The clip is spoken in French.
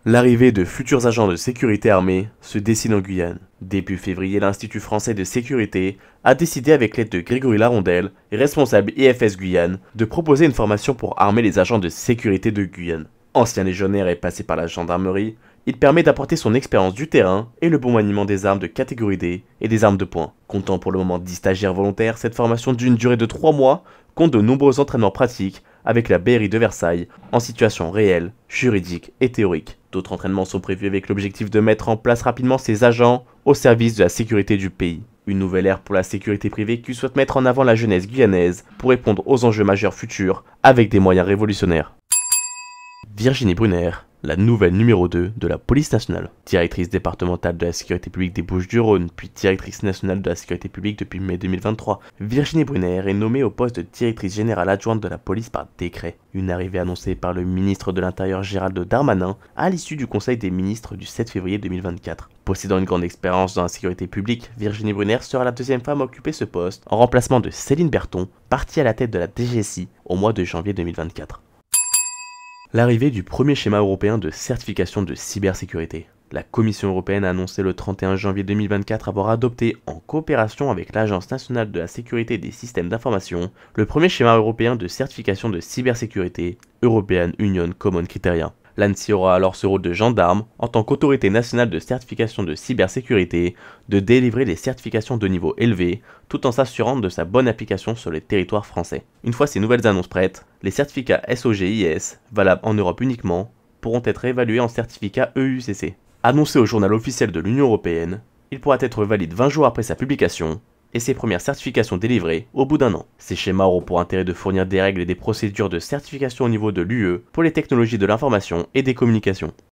L'arrivée de futurs agents de sécurité armée se dessine en Guyane. Début février, l'Institut français de sécurité a décidé avec l'aide de Grégory Larondel, responsable IFS Guyane, de proposer une formation pour armer les agents de sécurité de Guyane. Ancien légionnaire et passé par la gendarmerie, il permet d'apporter son expérience du terrain et le bon maniement des armes de catégorie D et des armes de poing. Comptant pour le moment 10 stagiaires volontaires, cette formation d'une durée de 3 mois compte de nombreux entraînements pratiques avec la BRI de Versailles en situation réelle, juridique et théorique. D'autres entraînements sont prévus avec l'objectif de mettre en place rapidement ces agents au service de la sécurité du pays. Une nouvelle ère pour la sécurité privée qui souhaite mettre en avant la jeunesse guyanaise pour répondre aux enjeux majeurs futurs avec des moyens révolutionnaires. Virginie Brunner, la nouvelle numéro 2 de la police nationale. Directrice départementale de la sécurité publique des Bouches-du-Rhône, puis directrice nationale de la sécurité publique depuis mai 2023, Virginie Brunner est nommée au poste de directrice générale adjointe de la police par décret. Une arrivée annoncée par le ministre de l'Intérieur Gérald Darmanin à l'issue du Conseil des ministres du 7 février 2024. Possédant une grande expérience dans la sécurité publique, Virginie Brunner sera la deuxième femme à occuper ce poste, en remplacement de Céline Berton, partie à la tête de la DGSI au mois de janvier 2024. L'arrivée du premier schéma européen de certification de cybersécurité. La Commission européenne a annoncé le 31 janvier 2024 avoir adopté, en coopération avec l'Agence nationale de la sécurité des systèmes d'information, le premier schéma européen de certification de cybersécurité, European Union Common Criteria. L'ANSSI aura alors ce rôle de gendarme, en tant qu'autorité nationale de certification de cybersécurité, de délivrer les certifications de niveau élevé, tout en s'assurant de sa bonne application sur le territoire français. Une fois ces nouvelles annonces prêtes, les certificats SOGIS, valables en Europe uniquement, pourront être évalués en certificat EUCC. Annoncé au journal officiel de l'Union européenne, il pourra être valide 20 jours après sa publication, et ses premières certifications délivrées au bout d'un an. Ces schémas auront pour intérêt de fournir des règles et des procédures de certification au niveau de l'UE pour les technologies de l'information et des communications.